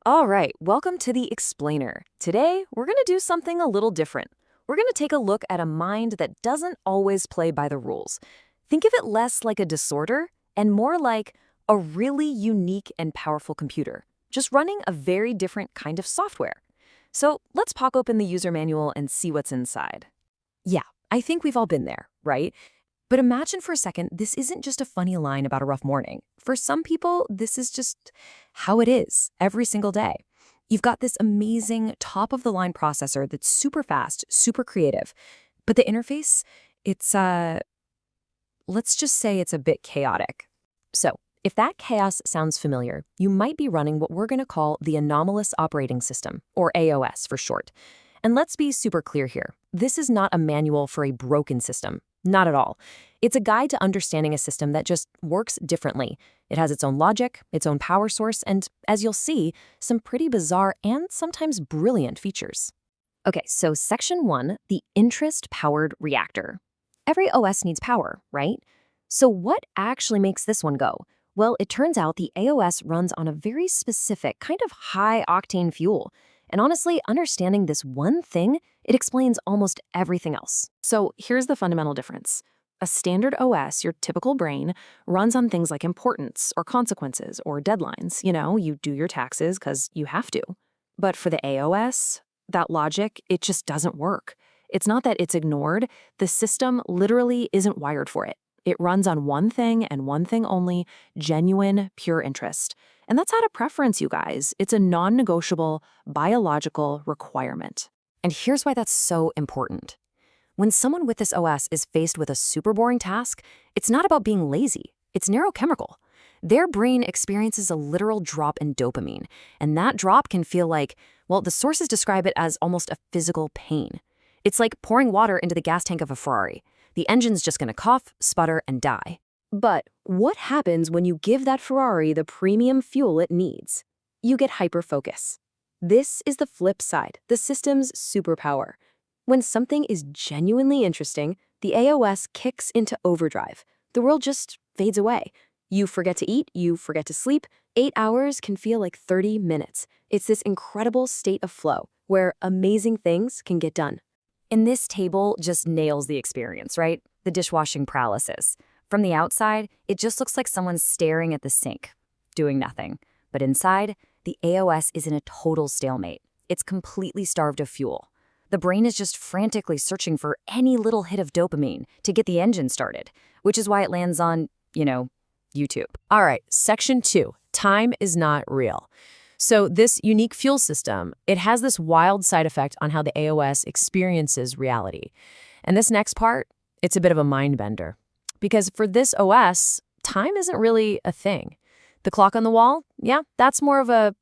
All right, welcome to the Explainer. Today, we're going to do something a little different. We're going to take a look at a mind that doesn't always play by the rules. Think of it less like a disorder and more like a really unique and powerful computer, just running a very different kind of software. So let's pop open the user manual and see what's inside. Yeah, I think we've all been there, right? But imagine for a second, this isn't just a funny line about a rough morning. For some people, this is just how it is every single day. You've got this amazing top-of-the-line processor that's super fast, super creative. But the interface, let's just say it's a bit chaotic. So, if that chaos sounds familiar, you might be running what we're going to call the anomalous operating system, or AOS for short. And let's be super clear here. This is not a manual for a broken system. Not at all. It's a guide to understanding a system that just works differently. It has its own logic, its own power source, and, as you'll see, some pretty bizarre and sometimes brilliant features. Okay, so Section 1, the interest-powered reactor. Every OS needs power, right? So what actually makes this one go? Well, it turns out the AOS runs on a very specific, kind of high-octane fuel. And honestly, understanding this one thing, it explains almost everything else. So here's the fundamental difference. A standard OS, your typical brain, runs on things like importance or consequences or deadlines. You do your taxes because you have to. But for the AOS, that logic, it just doesn't work. It's not that it's ignored. The system literally isn't wired for it. It runs on one thing and one thing only, genuine, pure interest. And that's out of preference, you guys. It's a non-negotiable, biological requirement. And here's why that's so important. When someone with this OS is faced with a super boring task, it's not about being lazy. It's neurochemical. Their brain experiences a literal drop in dopamine. And that drop can feel like, well, the sources describe it as almost a physical pain. It's like pouring water into the gas tank of a Ferrari. The engine's just going to cough, sputter, and die. But what happens when you give that Ferrari the premium fuel it needs? You get hyperfocus. This is the flip side, the system's superpower. When something is genuinely interesting, the AOS kicks into overdrive. The world just fades away. You forget to eat, you forget to sleep. 8 hours can feel like 30 minutes. It's this incredible state of flow where amazing things can get done. And this table just nails the experience, right? The dishwashing paralysis. From the outside, it just looks like someone's staring at the sink, doing nothing. But inside, the AOS is in a total stalemate. It's completely starved of fuel. The brain is just frantically searching for any little hit of dopamine to get the engine started, which is why it lands on, YouTube. All right, Section 2, time is not real. So this unique fuel system, it has this wild side effect on how the AOS experiences reality. And this next part, it's a bit of a mind bender. Because for this OS, time isn't really a thing. The clock on the wall, yeah, that's more of a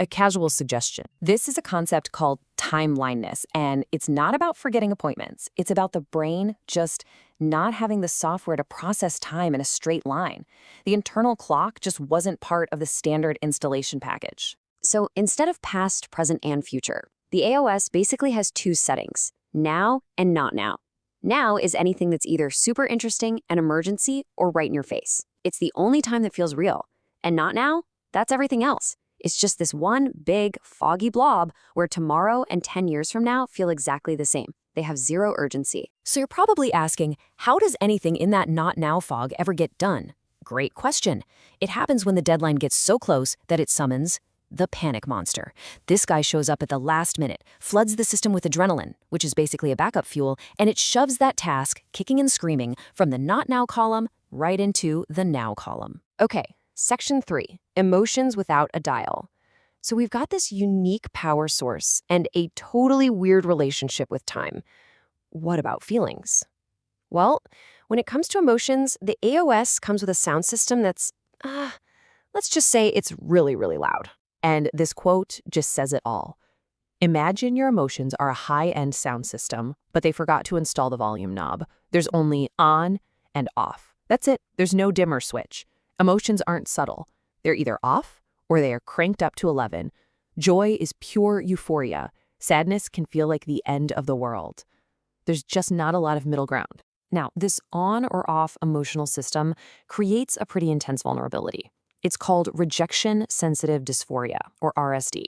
casual suggestion. This is a concept called timeliness, and it's not about forgetting appointments. It's about the brain just not having the software to process time in a straight line. The internal clock just wasn't part of the standard installation package. So instead of past, present, and future, the AOS basically has two settings, now and not now. Now is anything that's either super interesting, an emergency, or right in your face. It's the only time that feels real. And not now, that's everything else. It's just this one big, foggy blob where tomorrow and 10 years from now feel exactly the same. They have zero urgency. So you're probably asking, how does anything in that not now fog ever get done? Great question. It happens when the deadline gets so close that it summons the panic monster. This guy shows up at the last minute, floods the system with adrenaline, which is basically a backup fuel, and it shoves that task, kicking and screaming, from the not now column right into the now column. Okay, Section 3, emotions without a dial. So we've got this unique power source and a totally weird relationship with time. What about feelings? Well, when it comes to emotions, the AOS comes with a sound system that's, let's just say it's really, really loud. And this quote just says it all. Imagine your emotions are a high-end sound system, but they forgot to install the volume knob. There's only on and off. That's it. There's no dimmer switch. Emotions aren't subtle. They're either off or they are cranked up to 11. Joy is pure euphoria. Sadness can feel like the end of the world. There's just not a lot of middle ground. Now, this on or off emotional system creates a pretty intense vulnerability. It's called rejection-sensitive dysphoria, or RSD.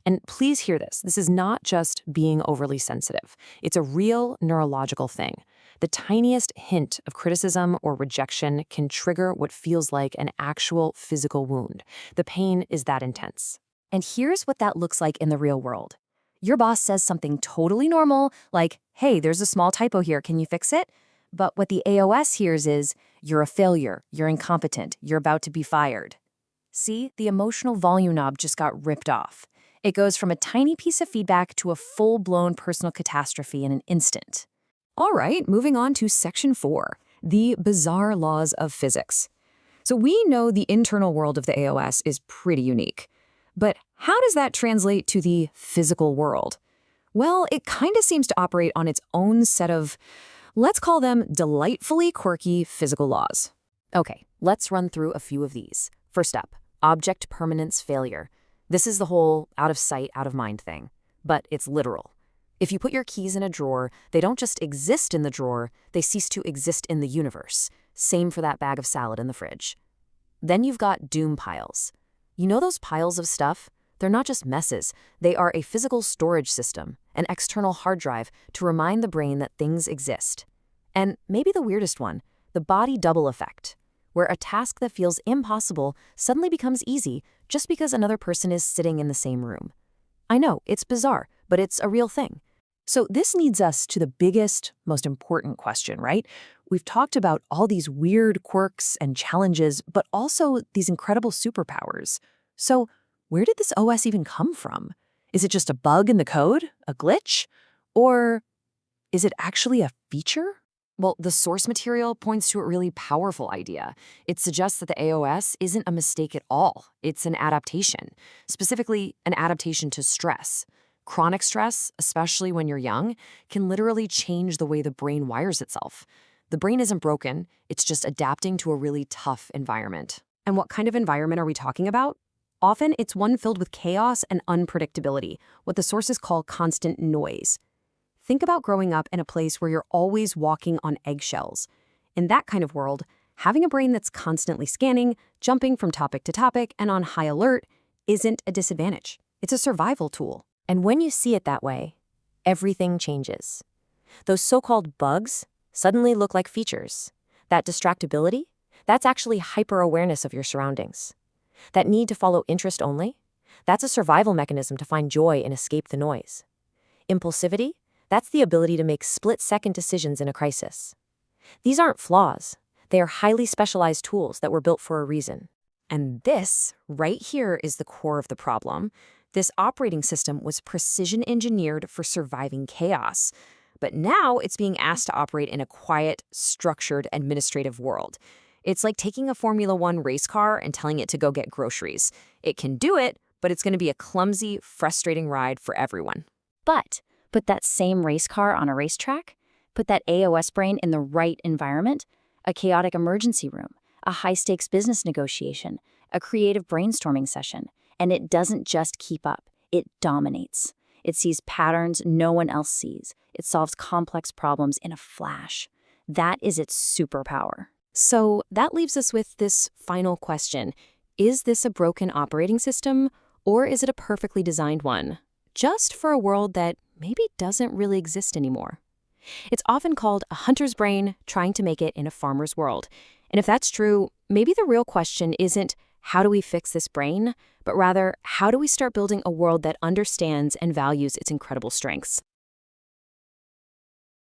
And please hear this. This is not just being overly sensitive. It's a real neurological thing. The tiniest hint of criticism or rejection can trigger what feels like an actual physical wound. The pain is that intense. And here's what that looks like in the real world. Your boss says something totally normal, like, "Hey, there's a small typo here, can you fix it?" But what the AOS hears is, "You're a failure, you're incompetent, you're about to be fired." See, the emotional volume knob just got ripped off. It goes from a tiny piece of feedback to a full-blown personal catastrophe in an instant. All right, moving on to Section 4, the bizarre laws of physics. So we know the internal world of the AOS is pretty unique. But how does that translate to the physical world? Well, it kind of seems to operate on its own set of, let's call them delightfully quirky physical laws. Okay, let's run through a few of these. First up, object permanence failure. This is the whole out of sight, out of mind thing. But it's literal. If you put your keys in a drawer, they don't just exist in the drawer, they cease to exist in the universe. Same for that bag of salad in the fridge. Then you've got doom piles. You know those piles of stuff? They're not just messes. They are a physical storage system, an external hard drive to remind the brain that things exist. And maybe the weirdest one, the body double effect, where a task that feels impossible suddenly becomes easy just because another person is sitting in the same room. I know, it's bizarre, but it's a real thing. So this leads us to the biggest, most important question, right? We've talked about all these weird quirks and challenges, but also these incredible superpowers. So where did this OS even come from? Is it just a bug in the code, a glitch? Or is it actually a feature? Well, the source material points to a really powerful idea. It suggests that the AOS isn't a mistake at all. It's an adaptation, specifically an adaptation to stress. Chronic stress, especially when you're young, can literally change the way the brain wires itself. The brain isn't broken, it's just adapting to a really tough environment. And what kind of environment are we talking about? Often it's one filled with chaos and unpredictability, what the sources call constant noise. Think about growing up in a place where you're always walking on eggshells. In that kind of world, having a brain that's constantly scanning, jumping from topic to topic, and on high alert isn't a disadvantage. It's a survival tool. And when you see it that way, everything changes. Those so-called bugs suddenly look like features. That distractibility, that's actually hyper-awareness of your surroundings. That need to follow interest only, that's a survival mechanism to find joy and escape the noise. Impulsivity, that's the ability to make split-second decisions in a crisis. These aren't flaws. They are highly specialized tools that were built for a reason. And this, right here, is the core of the problem. This operating system was precision engineered for surviving chaos. But now it's being asked to operate in a quiet, structured, administrative world. It's like taking a Formula One race car and telling it to go get groceries. It can do it, but it's going to be a clumsy, frustrating ride for everyone. But put that same race car on a racetrack, put that AOS brain in the right environment, a chaotic emergency room, a high-stakes business negotiation, a creative brainstorming session, and it doesn't just keep up, it dominates. It sees patterns no one else sees. It solves complex problems in a flash. That is its superpower. So that leaves us with this final question. Is this a broken operating system, or is it a perfectly designed one? Just for a world that maybe doesn't really exist anymore. It's often called a hunter's brain trying to make it in a farmer's world. And if that's true, maybe the real question isn't how do we fix this brain, but rather how do we start building a world that understands and values its incredible strengths?